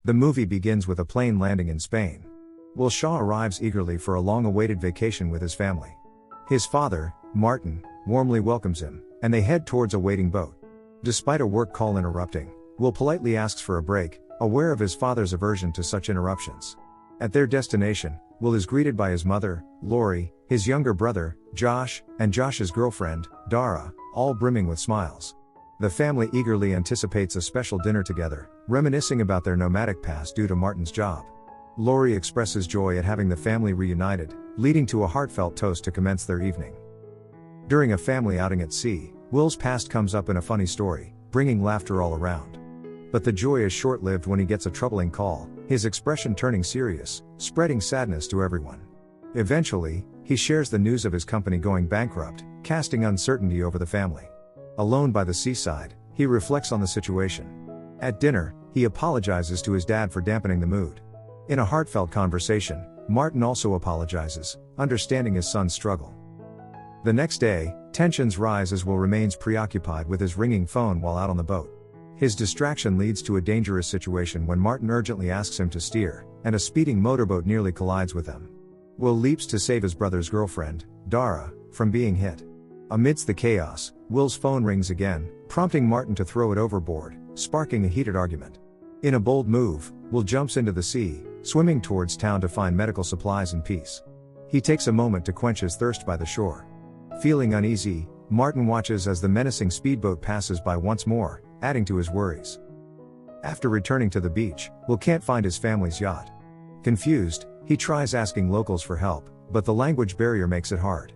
The movie begins with a plane landing in Spain. Will Shaw arrives eagerly for a long-awaited vacation with his family. His father, Martin, warmly welcomes him, and they head towards a waiting boat. Despite a work call interrupting, Will politely asks for a break, aware of his father's aversion to such interruptions. At their destination, Will is greeted by his mother, Lori, his younger brother, Josh, and Josh's girlfriend, Dara, all brimming with smiles. The family eagerly anticipates a special dinner together, reminiscing about their nomadic past due to Martin's job. Lori expresses joy at having the family reunited, leading to a heartfelt toast to commence their evening. During a family outing at sea, Will's past comes up in a funny story, bringing laughter all around. But the joy is short-lived when he gets a troubling call, his expression turning serious, spreading sadness to everyone. Eventually, he shares the news of his company going bankrupt, casting uncertainty over the family. Alone by the seaside, he reflects on the situation. At dinner, he apologizes to his dad for dampening the mood. In a heartfelt conversation, Martin also apologizes, understanding his son's struggle. The next day, tensions rise as Will remains preoccupied with his ringing phone while out on the boat. His distraction leads to a dangerous situation when Martin urgently asks him to steer, and a speeding motorboat nearly collides with them. Will leaps to save his brother's girlfriend, Dara, from being hit. Amidst the chaos, Will's phone rings again, prompting Martin to throw it overboard, sparking a heated argument. In a bold move, Will jumps into the sea, swimming towards town to find medical supplies and peace. He takes a moment to quench his thirst by the shore. Feeling uneasy, Martin watches as the menacing speedboat passes by once more, adding to his worries. After returning to the beach, Will can't find his family's yacht. Confused, he tries asking locals for help, but the language barrier makes it hard.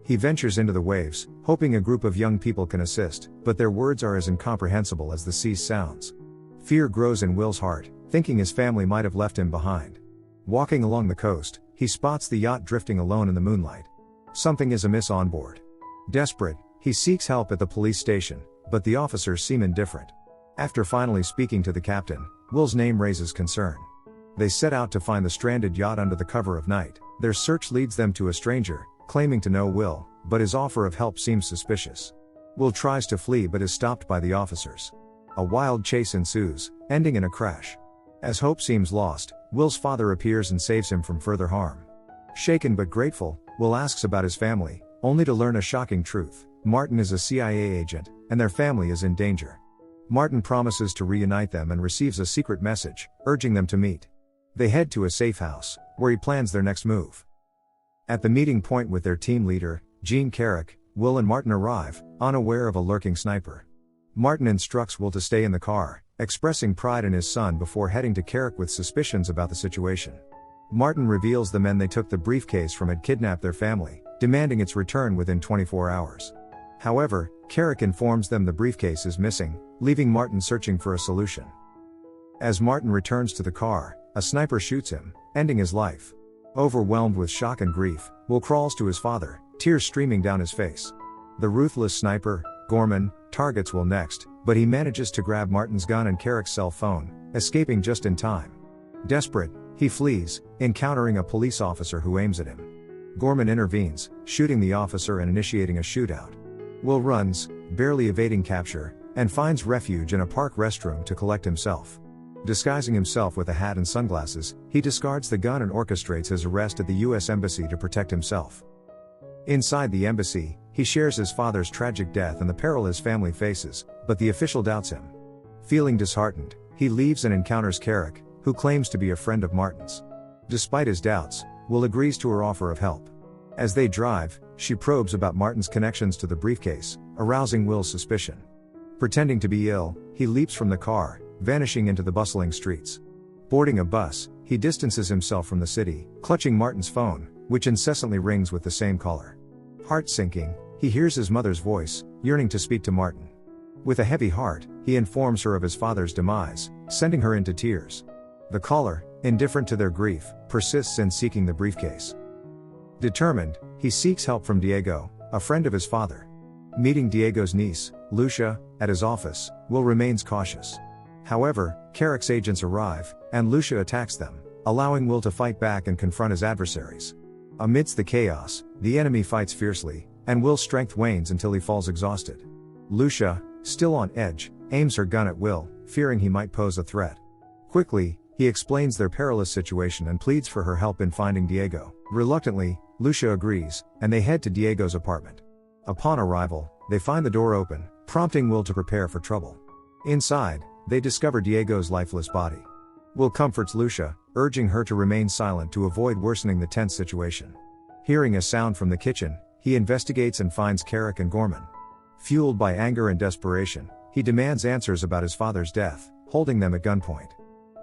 He ventures into the waves, hoping a group of young people can assist, but their words are as incomprehensible as the sea's sounds. Fear grows in Will's heart, thinking his family might have left him behind. Walking along the coast, he spots the yacht drifting alone in the moonlight. Something is amiss on board. Desperate, he seeks help at the police station, but the officers seem indifferent. After finally speaking to the captain, Will's name raises concern. They set out to find the stranded yacht under the cover of night. Their search leads them to a stranger, claiming to know Will, but his offer of help seems suspicious. Will tries to flee but is stopped by the officers. A wild chase ensues, ending in a crash. As hope seems lost, Will's father appears and saves him from further harm. Shaken but grateful, Will asks about his family, only to learn a shocking truth. Martin is a CIA agent, and their family is in danger. Martin promises to reunite them and receives a secret message, urging them to meet. They head to a safe house, where he plans their next move. At the meeting point with their team leader, Gene Carrick, Will and Martin arrive, unaware of a lurking sniper. Martin instructs Will to stay in the car, expressing pride in his son before heading to Carrick with suspicions about the situation. Martin reveals the men they took the briefcase from had kidnapped their family, demanding its return within 24 hours. However, Carrick informs them the briefcase is missing, leaving Martin searching for a solution. As Martin returns to the car, a sniper shoots him, ending his life. Overwhelmed with shock and grief, Will crawls to his father, tears streaming down his face. The ruthless sniper, Gorman, targets Will next, but he manages to grab Martin's gun and Carrick's cell phone, escaping just in time. Desperate, he flees, encountering a police officer who aims at him. Gorman intervenes, shooting the officer and initiating a shootout. Will runs, barely evading capture, and finds refuge in a park restroom to collect himself. Disguising himself with a hat and sunglasses, he discards the gun and orchestrates his arrest at the U.S. Embassy to protect himself. Inside the embassy, he shares his father's tragic death and the peril his family faces, but the official doubts him. Feeling disheartened, he leaves and encounters Carrick, who claims to be a friend of Martin's. Despite his doubts, Will agrees to her offer of help. As they drive, she probes about Martin's connections to the briefcase, arousing Will's suspicion. Pretending to be ill, he leaps from the car, vanishing into the bustling streets. Boarding a bus, he distances himself from the city, clutching Martin's phone, which incessantly rings with the same caller. Heart-sinking, he hears his mother's voice, yearning to speak to Martin. With a heavy heart, he informs her of his father's demise, sending her into tears. The caller, indifferent to their grief, persists in seeking the briefcase. Determined, he seeks help from Diego, a friend of his father. Meeting Diego's niece, Lucia, at his office, Will remains cautious. However, Carrick's agents arrive, and Lucia attacks them, allowing Will to fight back and confront his adversaries. Amidst the chaos, the enemy fights fiercely, and Will's strength wanes until he falls exhausted. Lucia, still on edge, aims her gun at Will, fearing he might pose a threat. Quickly, He explains their perilous situation and pleads for her help in finding Diego. Reluctantly, Lucia agrees, and they head to Diego's apartment. Upon arrival, they find the door open, prompting Will to prepare for trouble. Inside, they discover Diego's lifeless body. Will comforts Lucia, urging her to remain silent to avoid worsening the tense situation. Hearing a sound from the kitchen, he investigates and finds Carrick and Gorman. Fueled by anger and desperation, he demands answers about his father's death, holding them at gunpoint.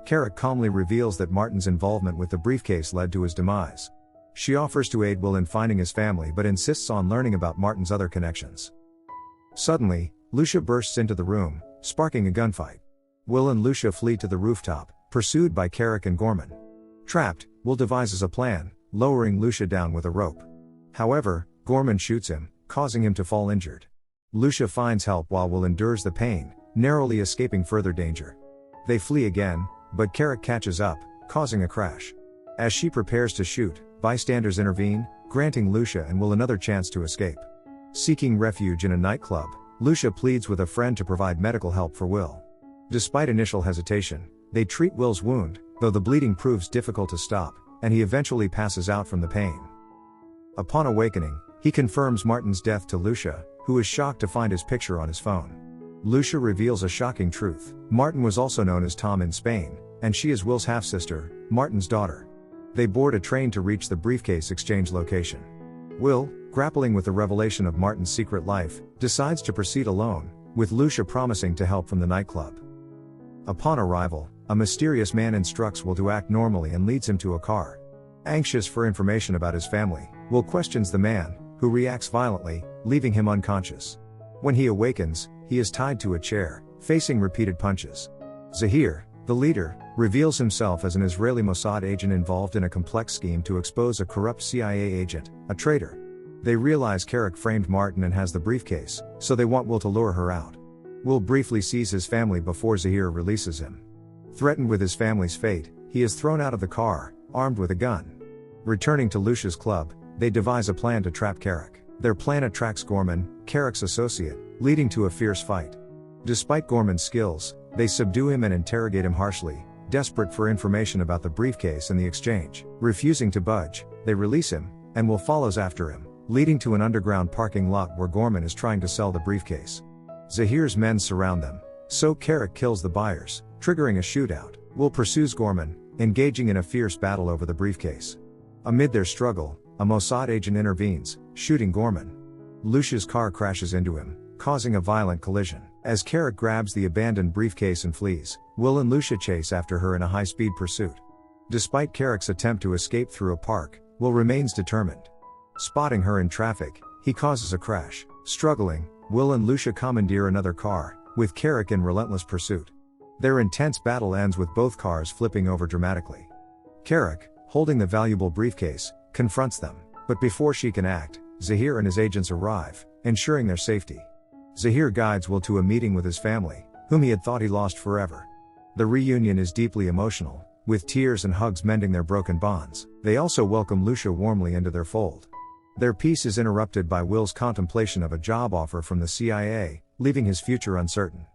Carrick calmly reveals that Martin's involvement with the briefcase led to his demise. She offers to aid Will in finding his family but insists on learning about Martin's other connections. Suddenly, Lucia bursts into the room, sparking a gunfight. Will and Lucia flee to the rooftop, pursued by Carrick and Gorman. Trapped, Will devises a plan, lowering Lucia down with a rope. However, Gorman shoots him, causing him to fall injured. Lucia finds help while Will endures the pain, narrowly escaping further danger. They flee again, but Carrick catches up, causing a crash. As she prepares to shoot, bystanders intervene, granting Lucia and Will another chance to escape. Seeking refuge in a nightclub, Lucia pleads with a friend to provide medical help for Will. Despite initial hesitation, they treat Will's wound, though the bleeding proves difficult to stop, and he eventually passes out from the pain. Upon awakening, he confirms Martin's death to Lucia, who is shocked to find his picture on his phone. Lucia reveals a shocking truth: Martin was also known as Tom in Spain, and she is Will's half-sister, Martin's daughter. They board a train to reach the briefcase exchange location. Will, grappling with the revelation of Martin's secret life, decides to proceed alone, with Lucia promising to help from the nightclub. Upon arrival, a mysterious man instructs Will to act normally and leads him to a car. Anxious for information about his family, Will questions the man, who reacts violently, leaving him unconscious. When he awakens, he is tied to a chair, facing repeated punches. Zahir, the leader, reveals himself as an Israeli Mossad agent involved in a complex scheme to expose a corrupt CIA agent, a traitor. They realize Carrick framed Martin and has the briefcase, so they want Will to lure her out. Will briefly sees his family before Zahir releases him. Threatened with his family's fate, he is thrown out of the car, armed with a gun. Returning to Lucia's club, they devise a plan to trap Carrick. Their plan attracts Gorman, Carrick's associate, leading to a fierce fight. Despite Gorman's skills, they subdue him and interrogate him harshly, desperate for information about the briefcase and the exchange. Refusing to budge, they release him, and Will follows after him, leading to an underground parking lot where Gorman is trying to sell the briefcase. Zahir's men surround them, so Carrick kills the buyers, triggering a shootout. Will pursues Gorman, engaging in a fierce battle over the briefcase. Amid their struggle, a Mossad agent intervenes, shooting Gorman. Lucia's car crashes into him, causing a violent collision. As Carrick grabs the abandoned briefcase and flees, Will and Lucia chase after her in a high-speed pursuit. Despite Carrick's attempt to escape through a park, Will remains determined. Spotting her in traffic, he causes a crash. Struggling, Will and Lucia commandeer another car, with Carrick in relentless pursuit. Their intense battle ends with both cars flipping over dramatically. Carrick, holding the valuable briefcase, confronts them, but before she can act, Zahir and his agents arrive, ensuring their safety. Zahir guides Will to a meeting with his family, whom he had thought he lost forever. The reunion is deeply emotional, with tears and hugs mending their broken bonds. They also welcome Lucia warmly into their fold. Their peace is interrupted by Will's contemplation of a job offer from the CIA, leaving his future uncertain.